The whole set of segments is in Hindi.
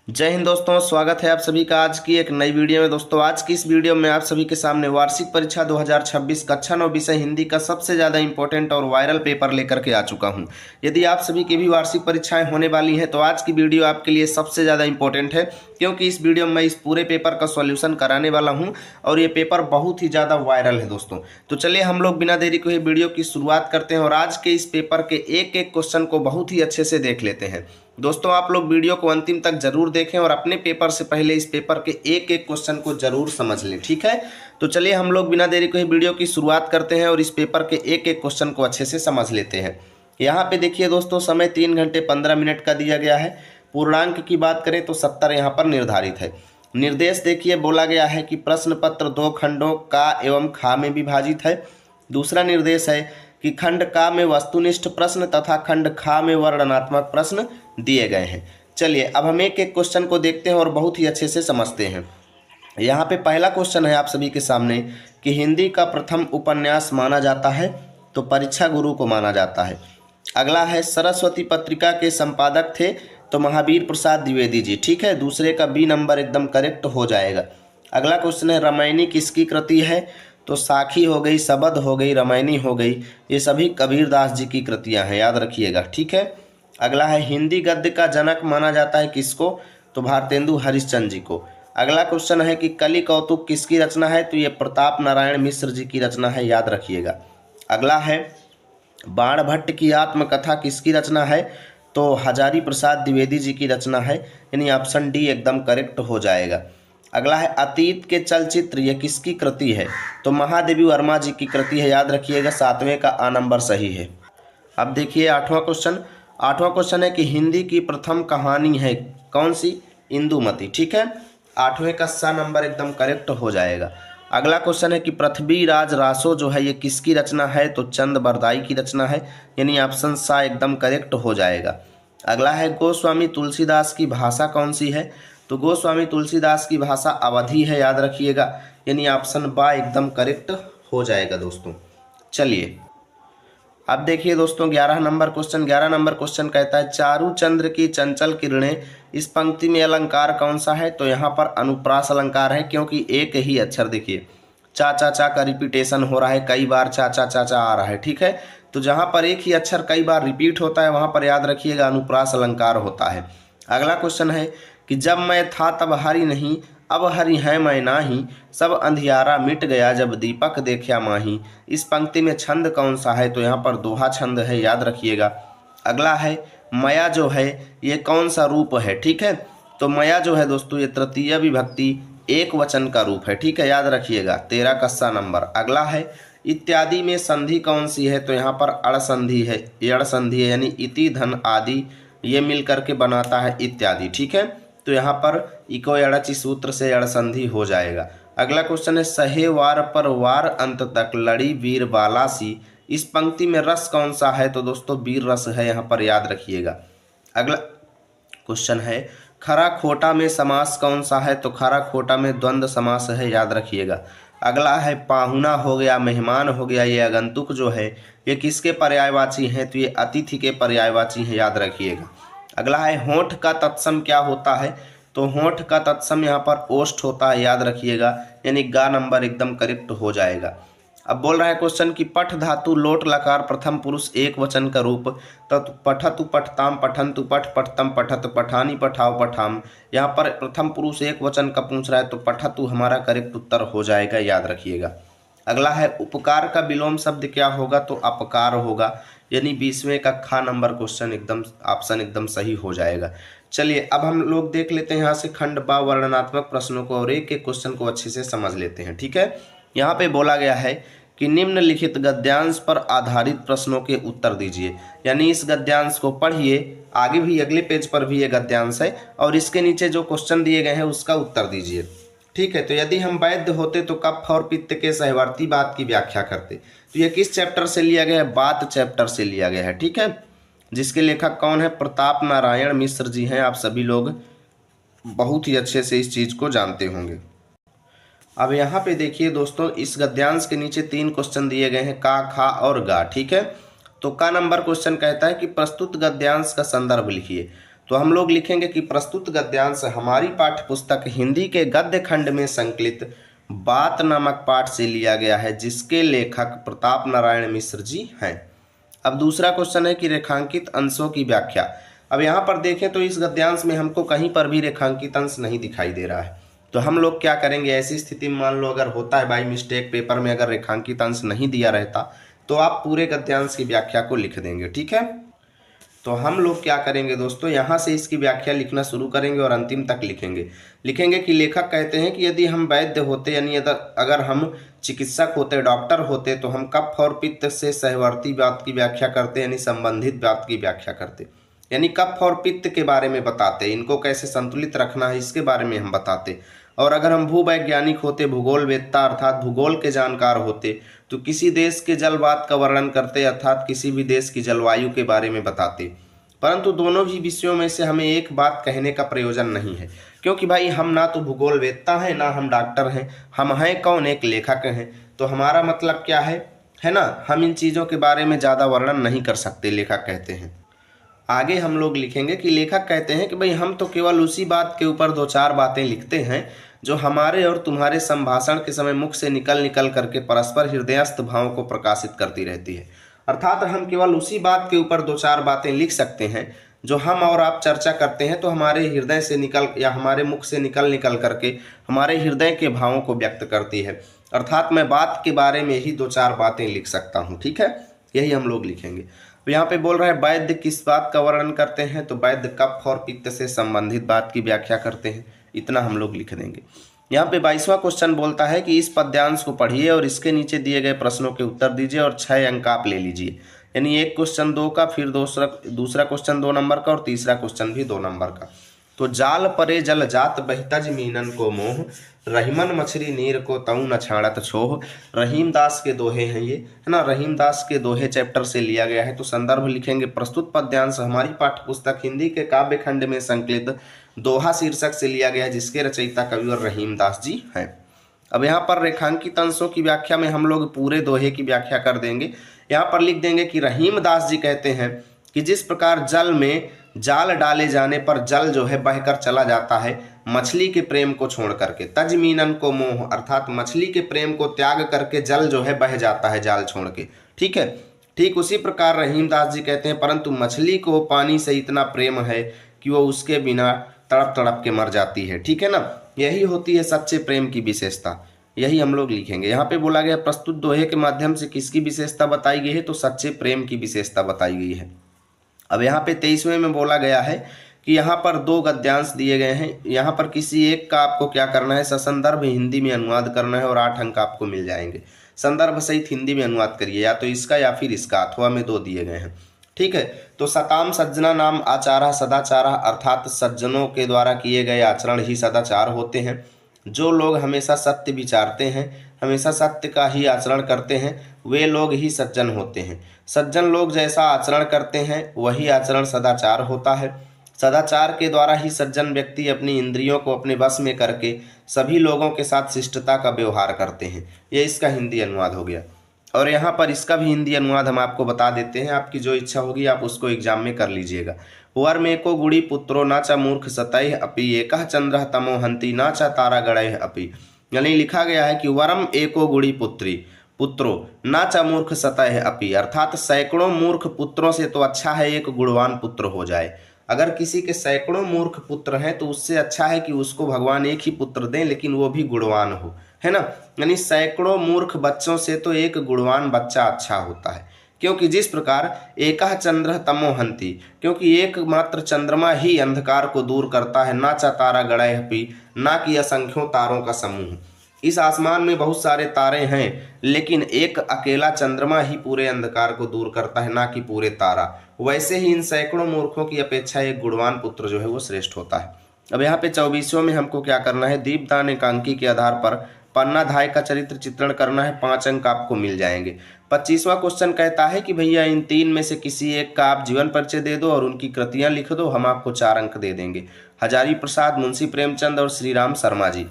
जय हिंद दोस्तों, स्वागत है आप सभी का आज की एक नई वीडियो में। दोस्तों आज की इस वीडियो में आप सभी के सामने वार्षिक परीक्षा 2026 कक्षा 9 विषय हिंदी का सबसे ज़्यादा इंपॉर्टेंट और वायरल पेपर लेकर के आ चुका हूं। यदि आप सभी की भी वार्षिक परीक्षाएं होने वाली हैं तो आज की वीडियो आपके लिए सबसे ज़्यादा इंपॉर्टेंट है, क्योंकि इस वीडियो में मैं इस पूरे पेपर का सॉल्यूशन कराने वाला हूँ और ये पेपर बहुत ही ज़्यादा वायरल है दोस्तों। तो चलिए हम लोग बिना देरी को वीडियो की शुरुआत करते हैं और आज के इस पेपर के एक एक क्वेश्चन को बहुत ही अच्छे से देख लेते हैं। दोस्तों आप लोग वीडियो को अंतिम तक जरूर देखें और अपने पेपर से पहले इस पेपर के एक एक क्वेश्चन को जरूर समझ लें, ठीक है। तो चलिए हम लोग बिना देरी को वीडियो की शुरुआत करते हैं और इस पेपर के एक एक क्वेश्चन को अच्छे से समझ लेते हैं। यहाँ पे देखिए दोस्तों, समय 3 घंटे 15 मिनट का दिया गया है। पूर्णांक की बात करें तो 70 यहाँ पर निर्धारित है। निर्देश देखिए, बोला गया है कि प्रश्न पत्र 2 खंडों का एवं खा में विभाजित है। दूसरा निर्देश है कि खंड का में वस्तुनिष्ठ प्रश्न तथा खंड खा में वर्णनात्मक प्रश्न दिए गए हैं। चलिए अब हम एक एक क्वेश्चन को देखते हैं और बहुत ही अच्छे से समझते हैं। यहाँ पे पहला क्वेश्चन है आप सभी के सामने कि हिंदी का प्रथम उपन्यास माना जाता है, तो परीक्षा गुरु को माना जाता है। अगला है सरस्वती पत्रिका के संपादक थे, तो महावीर प्रसाद द्विवेदी जी, ठीक है। दूसरे का बी नंबर एकदम करेक्ट हो जाएगा। अगला क्वेश्चन है रामायणी किसकी कृति है, तो साखी हो गई, सबद हो गई, रामायणी हो गई, ये सभी कबीरदास जी की कृतियां हैं, याद रखिएगा, ठीक है। अगला है हिंदी गद्य का जनक माना जाता है किसको, तो भारतेंदु हरिश्चंद्र जी को। अगला क्वेश्चन है कि कलि कौतुक किसकी रचना है, तो ये प्रताप नारायण मिश्र जी की रचना है, याद रखिएगा। अगला है बाण भट्ट की आत्मकथा किसकी रचना है, तो हजारी प्रसाद द्विवेदी जी की रचना है, यानी ऑप्शन डी एकदम करेक्ट हो जाएगा। अगला है अतीत के चलचित्र, ये किसकी कृति है, तो महादेवी वर्मा जी की कृति है, याद रखिएगा। 7वें का आ नंबर सही है। अब देखिए आठवां क्वेश्चन है कि हिंदी की प्रथम कहानी है कौन सी, इंदुमती, ठीक है। 8वें का सा नंबर एकदम करेक्ट हो जाएगा। अगला क्वेश्चन है कि पृथ्वीराज रासो जो है ये किसकी रचना है, तो चंद बरदाई की रचना है, यानी ऑप्शन सा एकदम करेक्ट हो जाएगा। अगला है गोस्वामी तुलसीदास की भाषा कौन सी है, तो गोस्वामी तुलसीदास की भाषा अवधी है, याद रखिएगा, यानी ऑप्शन बा एकदम करेक्ट हो जाएगा दोस्तों। चलिए अब देखिए दोस्तों 11 नंबर क्वेश्चन कहता है चारू चंद्र की चंचल किरणें, इस पंक्ति में अलंकार कौन सा है, तो यहाँ पर अनुप्रास अलंकार है, क्योंकि एक ही अक्षर देखिए चा चा चा का रिपीटेशन हो रहा है, कई बार चा चा चा चा आ रहा है, ठीक है। तो जहाँ पर एक ही अक्षर कई बार रिपीट होता है वहाँ पर याद रखिएगा अनुप्रास अलंकार होता है। अगला क्वेश्चन है कि जब मैं था तब हरि नहीं, अब हरि है मैं नाही, सब अंधियारा मिट गया जब दीपक देखा माही, इस पंक्ति में छंद कौन सा है, तो यहाँ पर दोहा छंद है, याद रखिएगा। अगला है मया जो है ये कौन सा रूप है, ठीक है। तो मया जो है दोस्तों ये तृतीय विभक्ति एक वचन का रूप है, ठीक है, याद रखिएगा। 13 का सा नंबर। अगला है इत्यादि में संधि कौन सी है, तो यहाँ पर अड़ संधि है, एड़ संधि है, यानी इति धन आदि ये मिल करके बनाता है इत्यादि, ठीक है। तो यहाँ पर इको अड़ची सूत्र से अड़ संधि हो जाएगा। अगला क्वेश्चन है सहे वार पर वार अंत तक लड़ी वीर बाला सी, इस पंक्ति में रस कौन सा है, तो दोस्तों वीर रस है यहाँ पर, याद रखिएगा। अगला क्वेश्चन है खरा खोटा में समास कौन सा है, तो खरा खोटा में द्वंद्व समास है, याद रखिएगा। अगला है पाहुना हो गया, मेहमान हो गया, ये आगंतुक जो है ये किसके पर्यायवाची हैं, तो ये अतिथि के पर्यायवाची हैं, याद रखिएगा। अगला है होठ का तत्सम क्या होता है, तो होठ का तत्सम यहाँ पर ओष्ठ होता है, याद रखिएगा, यानी गा नंबर एकदम करेक्ट हो जाएगा। अब बोल रहा है क्वेश्चन कि पठ धातु लोट लकार प्रथम पुरुष एक वचन का रूप, तो पठतु पठताम पठंतु पठ पठतम पठत पठानी पठाओ पठाम, यहाँ पर प्रथम पुरुष एक वचन का पूछ रहा है, तो पठतु हमारा करेक्ट उत्तर हो जाएगा, याद रखिएगा। अगला है उपकार का विलोम शब्द क्या होगा, तो अपकार होगा, यानी 20वें का खा नंबर क्वेश्चन एकदम ऑप्शन एकदम सही हो जाएगा। चलिए अब हम लोग देख लेते हैं यहाँ से खंड बा वर्णनात्मक प्रश्नों को और एक एक क्वेश्चन को अच्छे से समझ लेते हैं, ठीक है। यहाँ पे बोला गया है कि निम्नलिखित गद्यांश पर आधारित प्रश्नों के उत्तर दीजिए, यानी इस गद्यांश को पढ़िए, आगे भी अगले पेज पर भी ये गद्यांश है और इसके नीचे जो क्वेश्चन दिए गए हैं उसका उत्तर दीजिए, ठीक है। तो यदि हम वैद्य होते तो कफ और पित्त के सहवर्ती बात की व्याख्या करते, तो ये किस चैप्टर से लिया गया है, बात चैप्टर से लिया गया है, ठीक है। जिसके लेखक कौन है, प्रताप नारायण मिश्र जी हैं, आप सभी लोग बहुत ही अच्छे से इस चीज़ को जानते होंगे। अब यहाँ पे देखिए दोस्तों इस गद्यांश के नीचे 3 क्वेश्चन दिए गए हैं, का, खा और गा, ठीक है। तो का नंबर क्वेश्चन कहता है कि प्रस्तुत गद्यांश का संदर्भ लिखिए, तो हम लोग लिखेंगे कि प्रस्तुत गद्यांश हमारी पाठ्य पुस्तक हिंदी के गद्य खंड में संकलित बात नामक पाठ से लिया गया है, जिसके लेखक प्रताप नारायण मिश्र जी हैं। अब दूसरा क्वेश्चन है कि रेखांकित अंशों की व्याख्या। अब यहाँ पर देखें तो इस गद्यांश में हमको कहीं पर भी रेखांकित अंश नहीं दिखाई दे रहा है। तो हम लोग क्या करेंगे, ऐसी स्थिति में मान लो अगर होता है बाई मिस्टेक पेपर में अगर रेखांकित अंश नहीं दिया रहता तो आप पूरे गद्यांश की व्याख्या को लिख देंगे। ठीक है, तो हम लोग क्या करेंगे दोस्तों, यहाँ से इसकी व्याख्या लिखना शुरू करेंगे और अंतिम तक लिखेंगे कि लेखक कहते हैं कि यदि हम वैद्य होते यानी अगर हम चिकित्सक होते, डॉक्टर होते, तो हम कफ और पित्त से सहवर्ती बात की व्याख्या करते यानी संबंधित बात की व्याख्या करते, यानी कफ और पित्त के बारे में बताते, इनको कैसे संतुलित रखना है इसके बारे में हम बताते। और अगर हम भूवैज्ञानिक होते, भूगोलवेत्ता अर्थात भूगोल के जानकार होते, तो किसी देश के जलवात का वर्णन करते अर्थात किसी भी देश की जलवायु के बारे में बताते। परंतु दोनों भी विषयों में से हमें एक बात कहने का प्रयोजन नहीं है, क्योंकि भाई हम ना तो भूगोलवेत्ता हैं ना हम डॉक्टर हैं, हम हैं कौन, एक लेखक हैं। तो हमारा मतलब क्या है ना, हम इन चीज़ों के बारे में ज़्यादा वर्णन नहीं कर सकते, लेखक कहते हैं। आगे हम लोग लिखेंगे कि लेखक कहते हैं कि भाई हम तो केवल उसी बात के ऊपर दो चार बातें लिखते हैं जो हमारे और तुम्हारे संभाषण के समय मुख से निकल करके परस्पर हृदयस्थ भावों को प्रकाशित करती रहती है। अर्थात हम केवल उसी बात के ऊपर दो चार बातें लिख सकते हैं जो हम और आप चर्चा करते हैं तो हमारे हृदय से निकल या हमारे मुख से निकल करके हमारे हृदय के भावों को व्यक्त करती है। अर्थात मैं बात के बारे में ही दो चार बातें लिख सकता हूँ। ठीक है, यही हम लोग लिखेंगे। तो यहाँ पे बोल रहा है वैद्य किस बात का वर्णन करते हैं, तो वैद्य कफ और पित्त से संबंधित बात की व्याख्या करते हैं, इतना हम लोग लिख देंगे। यहाँ पे 22वां क्वेश्चन बोलता है कि इस पद्यांश को पढ़िए और इसके नीचे दिए गए प्रश्नों के उत्तर दीजिए और 6 अंक आप ले लीजिए, यानी एक क्वेश्चन 2 का, फिर दूसरा क्वेश्चन 2 नंबर का और तीसरा क्वेश्चन भी 2 नंबर का। तो जाल परे जल जात बहितज मीनन को मोह, रहीमन मछली नीर को तऊ न छाड़त छोह। रहीम दास के दोहे हैं ये, है ना, रहीम दास के दोहे चैप्टर से लिया गया है। तो संदर्भ लिखेंगे प्रस्तुत पद्यांश हमारी पाठ्य पुस्तक हिंदी के काव्य खंड में संकलित दोहा शीर्षक से लिया गया है, जिसके रचयिता कविवर रहीम दास जी हैं। अब यहाँ पर रेखांकित अंशों की व्याख्या में हम लोग पूरे दोहे की व्याख्या कर देंगे। यहाँ पर लिख देंगे कि रहीम दास जी कहते हैं कि जिस प्रकार जल में जाल डाले जाने पर जल जो है बहकर चला जाता है मछली के प्रेम को छोड़ करके, तजमीनन को मोह अर्थात मछली के प्रेम को त्याग करके जल जो है बह जाता है जाल छोड़ के। ठीक है, ठीक उसी प्रकार रहीम दास जी कहते हैं परंतु मछली को पानी से इतना प्रेम है कि वो उसके बिना तड़प तड़प के मर जाती है। ठीक है ना, यही होती है सच्चे प्रेम की विशेषता, यही हम लोग लिखेंगे। यहाँ पे बोला गया प्रस्तुत दोहे के माध्यम से किसकी विशेषता बताई गई है, तो सच्चे प्रेम की विशेषता बताई गई है। अब यहाँ पे 23वें में बोला गया है कि यहाँ पर 2 गद्यांश दिए गए हैं, यहाँ पर किसी एक का आपको क्या करना है, ससंदर्भ हिंदी में अनुवाद करना है और 8 अंक आपको मिल जाएंगे। संदर्भ सहित हिंदी में अनुवाद करिए, या तो इसका या फिर इसका, अथवा में 2 दिए गए हैं। ठीक है, तो सताम सज्जना नाम आचारा सदाचारा अर्थात सज्जनों के द्वारा किए गए आचरण ही सदाचार होते हैं। जो लोग हमेशा सत्य विचारते हैं, हमेशा सत्य का ही आचरण करते हैं, वे लोग ही सज्जन होते हैं। सज्जन लोग जैसा आचरण करते हैं वही आचरण सदाचार होता है। सदाचार के द्वारा ही सज्जन व्यक्ति अपनी इंद्रियों को अपने वश में करके सभी लोगों के साथ शिष्टता का व्यवहार करते हैं। ये इसका हिंदी अनुवाद हो गया। और यहाँ पर इसका भी हिंदी अनुवाद हम आपको बता देते हैं, आपकी जो इच्छा होगी आप उसको एग्जाम में कर लीजिएगा। वर्म एको गुड़ी पुत्रो ना चा मूर्ख सतैः अपि, एकः चंद्रः तमो हंति ना चा तारा गणैः अपि। यानी लिखा गया है कि वरम एको गुड़ी पुत्रो ना चा मूर्ख सतैः अपि, अर्थात सैकड़ों मूर्ख पुत्रों से तो अच्छा है एक गुणवान पुत्र हो जाए। अगर किसी के सैकड़ों मूर्ख पुत्र हैं तो उससे अच्छा है कि उसको भगवान एक ही पुत्र दें, लेकिन वो भी गुणवान हो, है ना। यानी सैकड़ों मूर्ख बच्चों से तो एक गुणवान बच्चा अच्छा होता है। क्योंकि जिस प्रकार एकः चंद्रः तमो हंति, क्योंकि एकमात्र चंद्रमा ही अंधकार को दूर करता है, ना चा तारा गणैः अपि, ना कि असंख्यों तारों का समूह। इस आसमान में बहुत सारे तारे हैं लेकिन एक अकेला चंद्रमा ही पूरे अंधकार को दूर करता है, ना कि पूरे तारा। वैसे ही इन सैकड़ों मूर्खों की अपेक्षा एक गुणवान पुत्र जो है वो श्रेष्ठ होता है। अब यहाँ पे 24वें में हमको क्या करना है, दीपदान एकांकी के आधार पर पन्नाधाय का चरित्र चित्रण करना है, 5 अंक आपको मिल जाएंगे। 25वां क्वेश्चन कहता है कि भैया इन 3 में से किसी एक का आप जीवन परिचय दे दो और उनकी कृतियां लिख दो, हम आपको 4 अंक दे देंगे। हजारी प्रसाद, मुंशी प्रेमचंद और श्री राम शर्मा जी।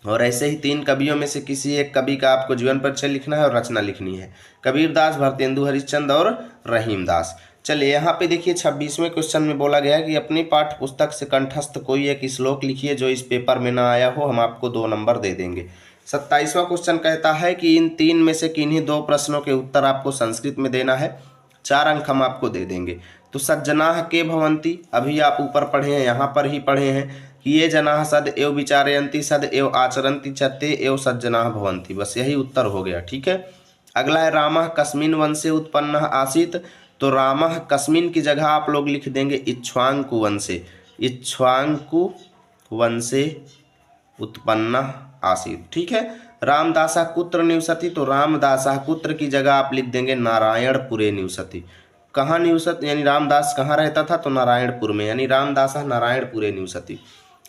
और ऐसे ही 3 कवियों में से किसी एक कवि का आपको जीवन परिचय लिखना है और रचना लिखनी है, कबीरदास, भरतेंदु हरिश्चंद्र और रहीम दास। चलिए यहाँ पे देखिए 26वें क्वेश्चन में बोला गया है कि अपनी पाठ्य पुस्तक से कंठस्थ कोई एक श्लोक लिखिए जो इस पेपर में ना आया हो, हम आपको 2 नंबर दे देंगे। 27वां क्वेश्चन कहता है कि इन 3 में से किन्हीं 2 प्रश्नों के उत्तर आपको संस्कृत में देना है, 4 अंक हम आपको दे देंगे। तो सज्जनाः के भवन्ति, अभी आप ऊपर पढ़े हैं, यहाँ पर ही पढ़े हैं कि ये जनाः सद एव विचारयन्ति सद एव आचरन्ति च ते एव सज्जनाः भवन्ति, बस यही उत्तर हो गया। ठीक है, अगला है रामः कस्मिन् वंशे उत्पन्नः आसीत्। तो रामः कस्मिन् की जगह आप लोग लिख देंगे इक्ष्वाकु वंशे, इक्ष्वाकु वंशे उत्पन्नः आसीत्। ठीक है, रामदासः कुत्र निवसति। तो रामदासः कुत्र की जगह आप लिख देंगे नारायणपुरे निवसति। कहाँ निवसत यानी रामदास कहाँ रहता था, तो नारायणपुर में, यानी रामदासः नारायणपुरे निवसति।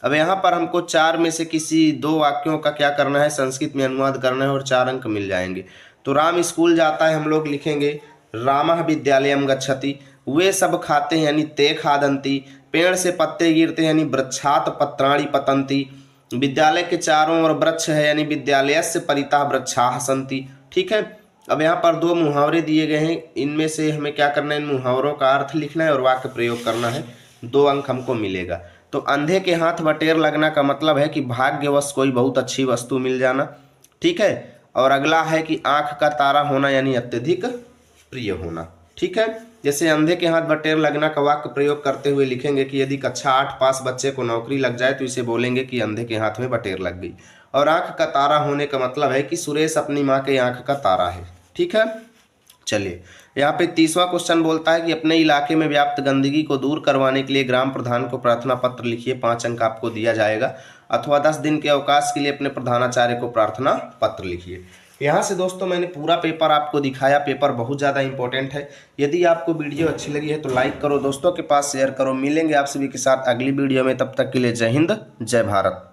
अब यहाँ पर हमको 4 में से किसी 2 वाक्यों का क्या करना है, संस्कृत में अनुवाद करना है और 4 अंक मिल जाएंगे। तो राम स्कूल जाता है, हम लोग लिखेंगे रामः विद्यालयम गच्छति। वे सब खाते हैं यानी ते खादन्ति। पेड़ से पत्ते गिरते हैं यानी वृक्षात् पत्राणि पतन्ति। विद्यालय के चारों ओर वृक्ष है यानी विद्यालयस्य परितः वृक्षाः सन्ति। ठीक है, अब यहाँ पर 2 मुहावरे दिए गए हैं, इनमें से हमें क्या करना है, इन मुहावरों का अर्थ लिखना है और वाक्य प्रयोग करना है, 2 अंक हमको मिलेगा। तो अंधे के हाथ बटेर लगना का मतलब है कि भाग्यवश कोई बहुत अच्छी वस्तु मिल जाना। ठीक है, और अगला है कि आंख का तारा होना यानी अत्यधिक प्रिय होना। ठीक है, जैसे अंधे के हाथ बटेर लगना का वाक्य प्रयोग करते हुए लिखेंगे कि यदि कक्षा 8 पास बच्चे को नौकरी लग जाए तो इसे बोलेंगे कि अंधे के हाथ में बटेर लग गई। और आंख का तारा होने का मतलब है कि सुरेश अपनी माँ के आंख का तारा है। ठीक है, चलिए यहाँ पे 30वां क्वेश्चन बोलता है कि अपने इलाके में व्याप्त गंदगी को दूर करवाने के लिए ग्राम प्रधान को प्रार्थना पत्र लिखिए, 5 अंक आपको दिया जाएगा। अथवा 10 दिन के अवकाश के लिए अपने प्रधानाचार्य को प्रार्थना पत्र लिखिए। यहाँ से दोस्तों मैंने पूरा पेपर आपको दिखाया, पेपर बहुत ज़्यादा इंपॉर्टेंट है। यदि आपको वीडियो अच्छी लगी है तो लाइक करो, दोस्तों के पास शेयर करो। मिलेंगे आप सभी के साथ अगली वीडियो में, तब तक के लिए जय हिंद जय भारत।